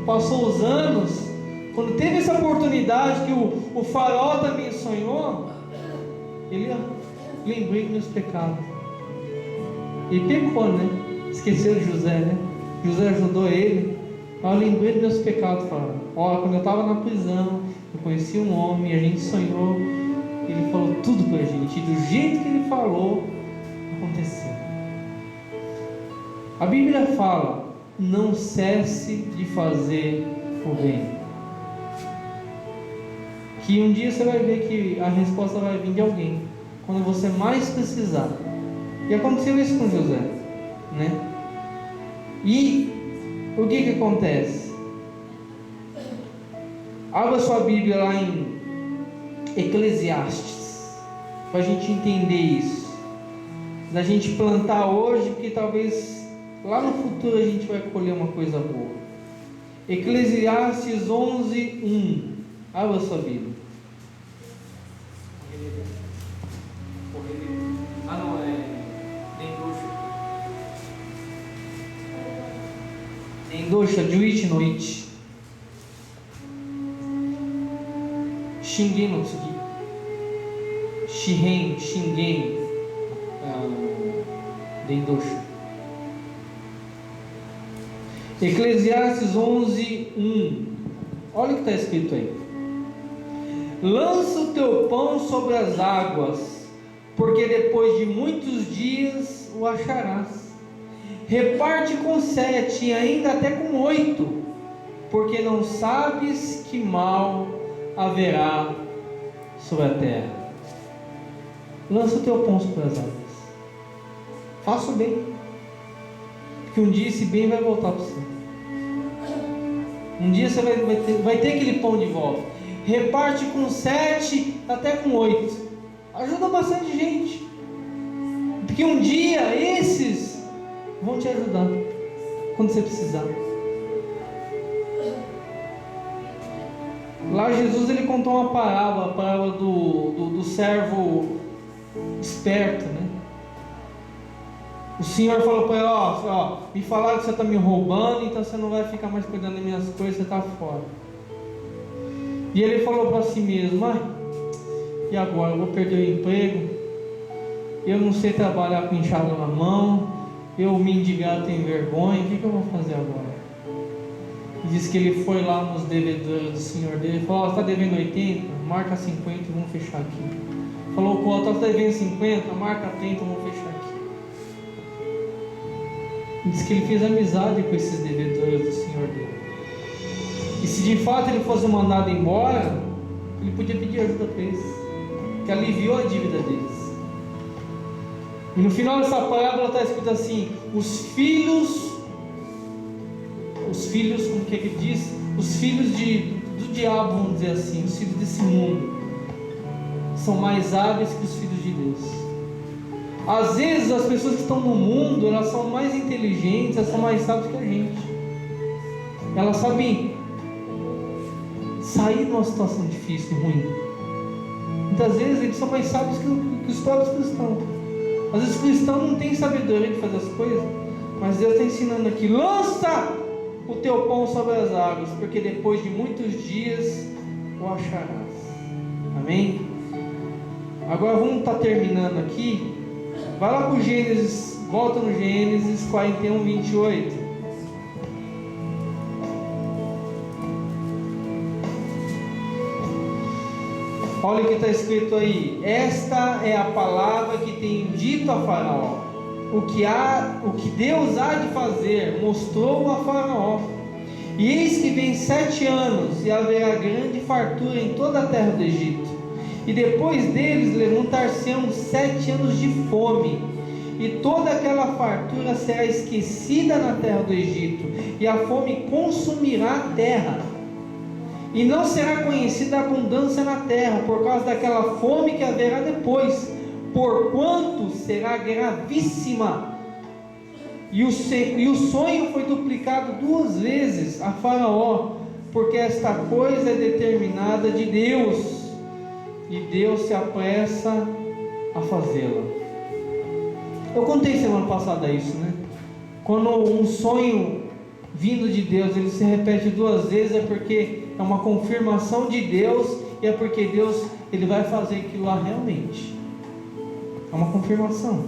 passou os anos, quando teve essa oportunidade que o faraó também sonhou, ele lembrou dos meus pecados. E pecou, né? Esqueceu de José, né? José ajudou ele. Eu lembrei dos meus pecados, falando: ó, quando eu estava na prisão, eu conheci um homem, a gente sonhou, ele falou tudo pra gente, e do jeito que ele falou, aconteceu. A Bíblia fala: não cesse de fazer o bem. Que um dia você vai ver que a resposta vai vir de alguém, quando você mais precisar. E aconteceu isso com José, né? E o que acontece? Abra sua Bíblia lá em Eclesiastes, para a gente entender isso, da gente plantar hoje, porque talvez lá no futuro a gente vai colher uma coisa boa. Eclesiastes 11:1. Abra sua Bíblia. Ah, não, Nendosha, Juichi Noite. Shingen no Tsugi. Shingen. Nendosha. Eclesiastes 11:1. Olha o que está escrito aí: lança o teu pão sobre as águas, porque depois de muitos dias o acharás. Reparte com 7, e ainda até com 8, porque não sabes que mal haverá sobre a terra. Lança o teu pão sobre as águas. Faça o bem, porque um dia esse bem vai voltar para você. Um dia você vai ter aquele pão de volta. Reparte com 7, até com 8. Ajuda bastante gente, porque um dia esses vão te ajudar quando você precisar. Lá Jesus ele contou uma parábola, a parábola do servo esperto, né? O Senhor falou para ele: ó, me falaram que você está me roubando, então você não vai ficar mais cuidando das minhas coisas, você está fora. E ele falou para si mesmo: e agora? Eu vou perder o emprego, eu não sei trabalhar com enxada na mão, eu mendigar tenho vergonha, o que eu vou fazer agora? E diz que ele foi lá nos devedores do senhor dele e falou: você está devendo 80? Marca 50 e vamos fechar aqui. Falou: qual? Está devendo 50? Marca 30 e vamos fechar aqui. E diz que ele fez amizade com esses devedores do senhor dele. E se de fato ele fosse mandado embora, ele podia pedir ajuda para eles, que aliviou a dívida deles. E no final dessa parábola está escrito assim: os filhos, como que ele diz? Os filhos do diabo, vamos dizer assim, os filhos desse mundo, são mais hábeis que os filhos de Deus. Às vezes as pessoas que estão no mundo, elas são mais inteligentes, elas são mais sábias que a gente. Elas sabem sair de uma situação difícil e ruim. Muitas vezes eles são mais sábios que os próprios cristãos. Às vezes o cristão não tem sabedoria de fazer as coisas, mas Deus está ensinando aqui: lança o teu pão sobre as águas, porque depois de muitos dias o acharás. Amém? Agora vamos estar terminando aqui. Vai lá para o Gênesis, volta no Gênesis 41:28. Olha o que está escrito aí: esta é a palavra que tenho dito a Faraó. O que Deus há de fazer, mostrou a Faraó. E eis que vem 7 anos, e haverá grande fartura em toda a terra do Egito. E depois deles levantar-se-ão 7 anos de fome, e toda aquela fartura será esquecida na terra do Egito, e a fome consumirá a terra. E não será conhecida a abundância na terra, por causa daquela fome que haverá depois, porquanto será gravíssima. E o sonho foi duplicado 2 vezes a Faraó, porque esta coisa é determinada de Deus, e Deus se apressa a fazê-la. Eu contei semana passada isso, né? Quando um sonho vindo de Deus, ele se repete 2 vezes, é porque é uma confirmação de Deus, e é porque Deus ele vai fazer aquilo lá realmente. É uma confirmação.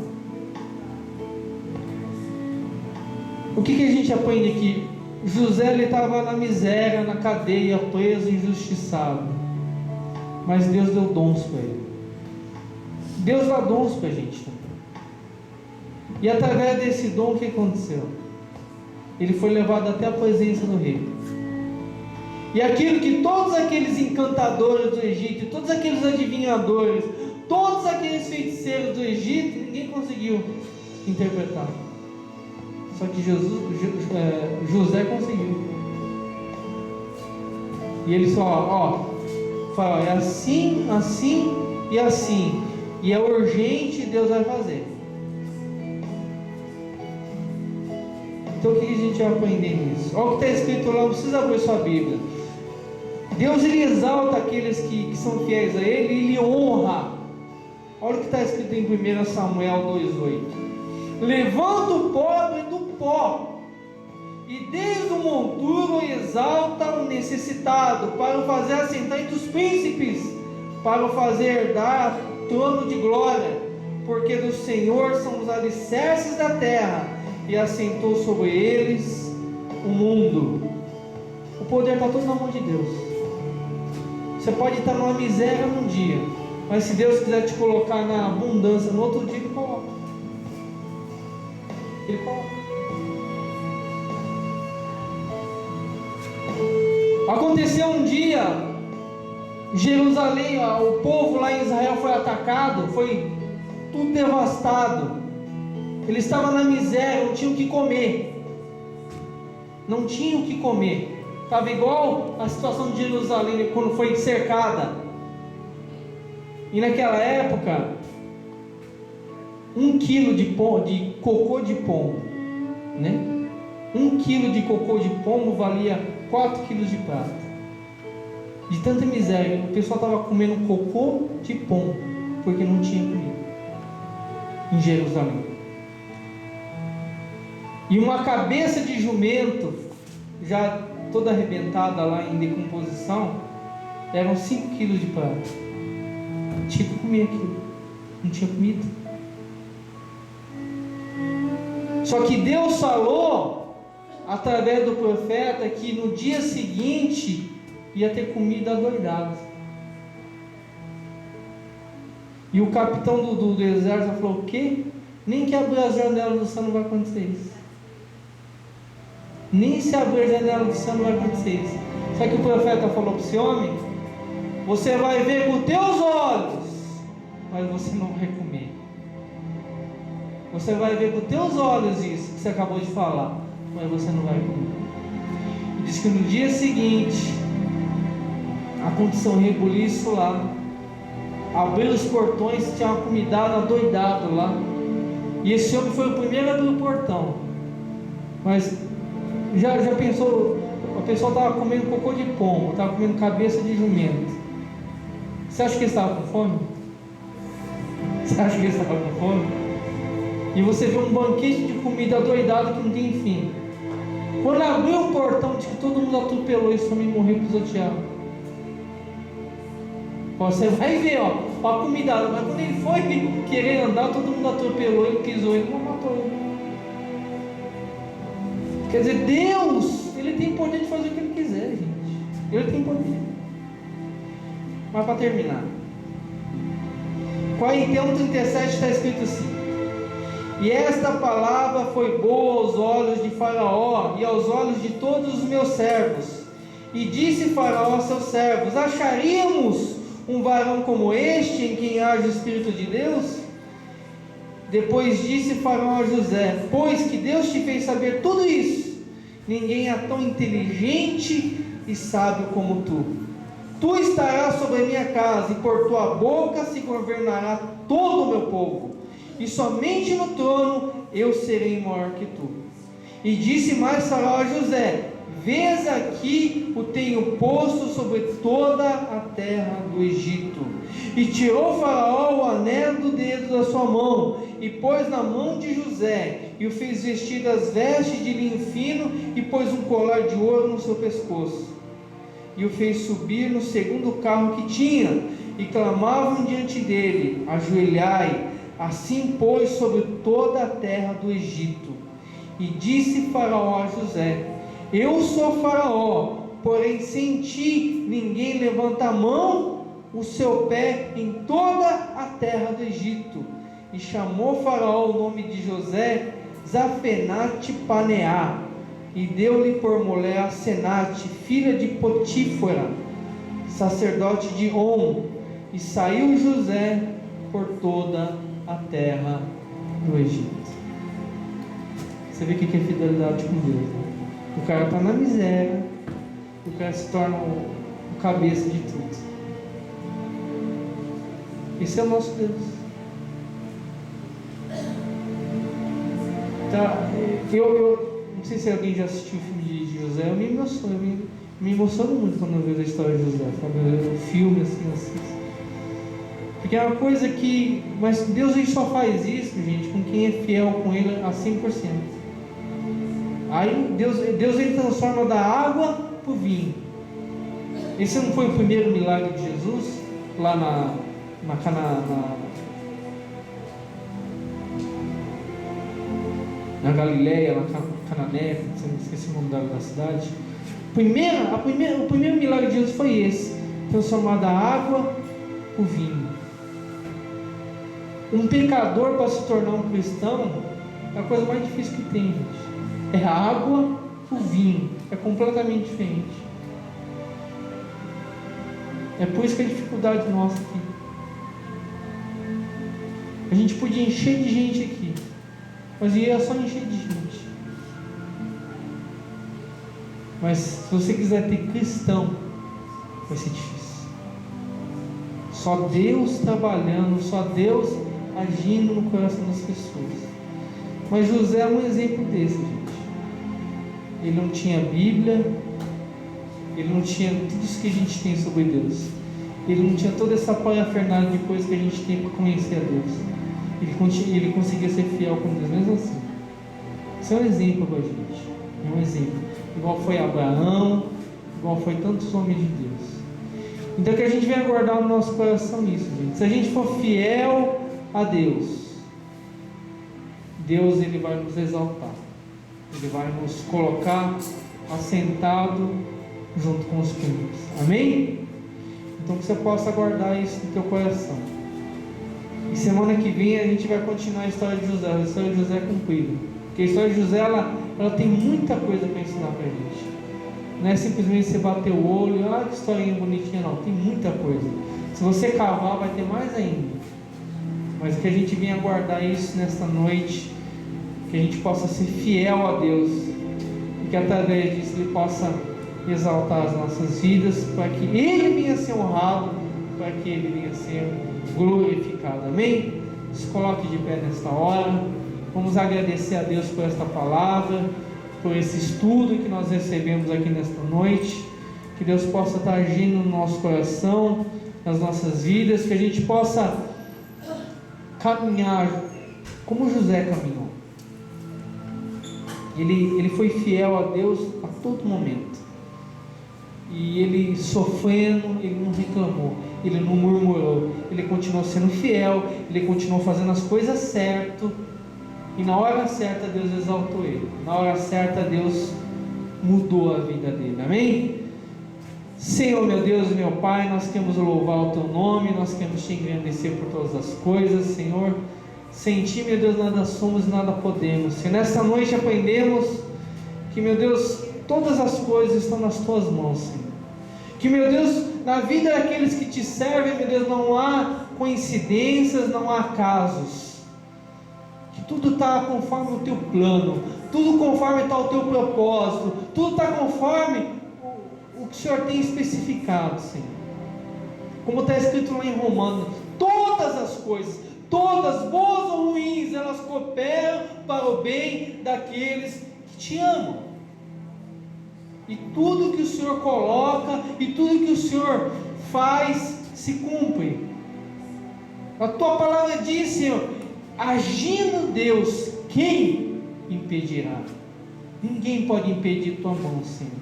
O que a gente aprende aqui? José estava na miséria, na cadeia, preso, injustiçado. Mas Deus deu dons para ele. Deus dá dons para a gente também. E através desse dom, o que aconteceu? Ele foi levado até a presença do rei. E aquilo que todos aqueles encantadores do Egito, todos aqueles adivinhadores, todos aqueles feiticeiros do Egito, ninguém conseguiu interpretar. Só que José conseguiu. E ele fala, é assim, assim e assim. E é urgente, Deus vai fazer. Então o que a gente vai aprender nisso? Olha o que está escrito lá, não precisa abrir sua Bíblia. Deus, ele exalta aqueles que são fiéis a Ele, e Ele honra. Olha o que está escrito em 1 Samuel 2,8. Levanta o pobre do pó, e desde o monturo exalta o necessitado, para o fazer assentar entre os príncipes, para o fazer herdar trono de glória, porque do Senhor são os alicerces da terra, e assentou sobre eles o mundo. O poder está todo na mão de Deus. Você pode estar numa miséria num dia, mas se Deus quiser te colocar na abundância no outro dia, Ele coloca. Ele coloca. Aconteceu um dia, Jerusalém, o povo lá em Israel foi atacado, foi tudo devastado. Eles estavam na miséria, não tinham o que comer. Não tinham o que comer. Estava igual a situação de Jerusalém quando foi cercada. E naquela época, 1 quilo de cocô de pombo, né? 1 quilo de cocô de pombo valia 4 quilos de prata. De tanta miséria, o pessoal estava comendo cocô de pombo, porque não tinha comida em Jerusalém. E uma cabeça de jumento, já toda arrebentada lá em decomposição, eram 5 quilos de prata. Tinha que comer aquilo, não tinha comida. Só que Deus falou através do profeta que no dia seguinte ia ter comida adoidada. E o capitão do exército falou: o quê? Nem que abrir as janelas do céu não vai acontecer isso. Nem se abrir a janela do céu não vai acontecer isso. Sabe o que o profeta falou para esse homem? Você vai ver com teus olhos, mas você não vai comer. Você vai ver com teus olhos isso que você acabou de falar, mas você não vai comer. E diz que no dia seguinte aconteceu um rebuliço lá. Abriram os portões, tinha uma comida adoidado lá. E esse homem foi o primeiro a abrir o portão. Mas já pensou, a pessoa estava comendo cocô de pombo, estava comendo cabeça de jumento. Você acha que ele estava com fome? Você acha que ele estava com fome? E você vê um banquete de comida adoidado que não tem fim. Quando abriu o portão, diz que todo mundo atropelou esse homem e morreu pisoteado. Você vai ver, a comida, mas quando ele foi querer andar, todo mundo atropelou ele, pisou ele, não matou ele. Quer dizer, Deus, Ele tem poder de fazer o que Ele quiser, gente. Ele tem poder. Mas para terminar, Quarentão 37 está escrito assim: e esta palavra foi boa aos olhos de Faraó e aos olhos de todos os meus servos. E disse Faraó a seus servos: acharíamos um varão como este, em quem haja o Espírito de Deus? Depois disse Faraó a José: pois que Deus te fez saber tudo isso, ninguém é tão inteligente e sábio como tu. Tu estarás sobre a minha casa, e por tua boca se governará todo o meu povo, e somente no trono eu serei maior que tu. E disse mais Faraó a José: vês aqui o tenho posto sobre toda a terra do Egito. E tirou Faraó o anel do dedo da sua mão, e pôs na mão de José, e o fez vestir das vestes de linho fino, e pôs um colar de ouro no seu pescoço, e o fez subir no segundo carro que tinha, e clamavam diante dele: ajoelhai. Assim pôs sobre toda a terra do Egito. E disse Faraó a José: eu sou Faraó, porém sem ti ninguém levanta a mão, o seu pé em toda a terra do Egito. E chamou Faraó o nome de José Zafenate Paneá, e deu-lhe por mulher a Senate, filha de Potífera, sacerdote de On. E saiu José por toda a terra do Egito. Você vê o que é fidelidade com Deus, né? O cara está na miséria, o cara se torna o cabeça de tudo. Esse é o nosso Deus. Tá, eu não sei se alguém já assistiu o filme de José. Eu me emociono muito quando eu vejo a história de José, sabe? O filme assim. Porque é uma coisa que... Mas Deus ele só faz isso, gente, com quem é fiel com Ele a 100%. Aí Deus ele transforma da água para o vinho. Esse não foi o primeiro milagre de Jesus? Lá na Galileia, na Canané, esqueci o nome da cidade. O primeiro milagre de Jesus foi esse: transformar da água para o vinho. Um pecador para se tornar um cristão é a coisa mais difícil que tem, gente. É a água para o vinho, é completamente diferente. É por isso que a dificuldade nossa aqui. A gente podia encher de gente aqui, mas ia só encher de gente. Mas se você quiser ter cristão, vai ser difícil. Só Deus trabalhando, só Deus agindo no coração das pessoas. Mas José é um exemplo desse, gente. Ele não tinha Bíblia, ele não tinha tudo isso que a gente tem sobre Deus, ele não tinha toda essa parafernália de coisas que a gente tem para conhecer a Deus. Ele conseguia ser fiel com Deus mesmo assim. Isso é um exemplo para a gente. É um exemplo. Igual foi Abraão, igual foi tantos homens de Deus. Então que a gente venha guardar no nosso coração isso, gente. Se a gente for fiel a Deus, Deus ele vai nos exaltar. Ele vai nos colocar assentado junto com os príncipes. Amém? Então que você possa guardar isso no teu coração. E semana que vem a gente vai continuar a história de José. A história de José é cumprida. Porque a história de José ela tem muita coisa para ensinar para a gente. Não é simplesmente você bater o olho e que historinha bonitinha, não. Tem muita coisa. Se você cavar, vai ter mais ainda. Mas que a gente venha guardar isso nesta noite, que a gente possa ser fiel a Deus e que através disso Ele possa exaltar as nossas vidas, para que Ele venha a ser honrado, para que Ele venha a ser glorificado. Amém? Se coloque de pé nesta hora. Vamos agradecer a Deus por esta palavra, por esse estudo que nós recebemos aqui nesta noite. Que Deus possa estar agindo no nosso coração, nas nossas vidas, que a gente possa caminhar como José caminhou. Ele foi fiel a Deus a todo momento. E ele sofrendo, ele não reclamou, ele não murmurou, ele continuou sendo fiel, ele continuou fazendo as coisas certas. E na hora certa Deus exaltou ele. Na hora certa Deus mudou a vida dele. Amém? Senhor, meu Deus e meu Pai, nós queremos louvar o Teu nome, nós queremos Te engrandecer por todas as coisas, Senhor. Sem Ti, meu Deus, nada somos, nada podemos. E nessa noite aprendemos que, meu Deus, todas as coisas estão nas Tuas mãos, Senhor. Que, meu Deus, na vida daqueles que Te servem, meu Deus, não há coincidências, não há casos. Que tudo está conforme o Teu plano, tudo conforme está o Teu propósito, tudo está conforme o que o Senhor tem especificado, Senhor. Como está escrito lá em Romanos, todas as coisas, todas, boas ou ruins, elas cooperam para o bem daqueles que Te amam. E tudo que o Senhor coloca, e tudo que o Senhor faz, se cumpre. A Tua palavra diz, Senhor, agindo Deus, quem impedirá? Ninguém pode impedir Tua mão, Senhor.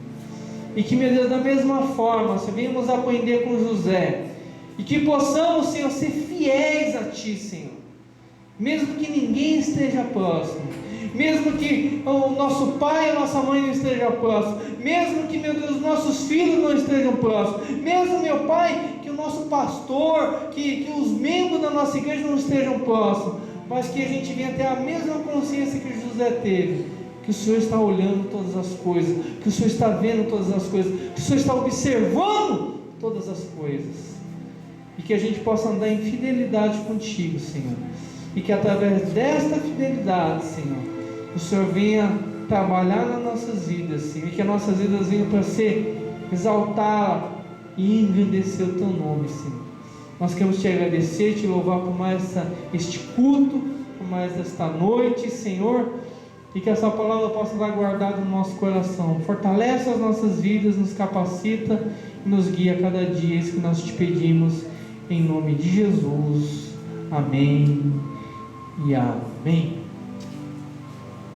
E que, meu Deus, da mesma forma, Senhor, venhamos aprender com José, e que possamos, Senhor, ser fiéis a Ti, Senhor. mesmo que ninguém esteja próximo, mesmo que o nosso pai e a nossa mãe não estejam próximos, mesmo que, meu Deus, nossos filhos não estejam próximos, mesmo, meu Pai, que o nosso pastor, que os membros da nossa igreja não estejam próximos, mas que a gente venha ter a mesma consciência que José teve, que o Senhor está olhando todas as coisas, que o Senhor está vendo todas as coisas, que o Senhor está observando todas as coisas, e que a gente possa andar em fidelidade contigo, Senhor, e que através desta fidelidade, Senhor, o Senhor venha trabalhar nas nossas vidas, Senhor, e que as nossas vidas venham para ser exaltar e engrandecer o Teu nome, Senhor. Nós queremos Te agradecer, Te louvar por mais este culto, por mais esta noite, Senhor, e que essa palavra possa estar guardada no nosso coração. Fortalece as nossas vidas, nos capacita e nos guia a cada dia. É isso que nós Te pedimos, em nome de Jesus. Amém e amém.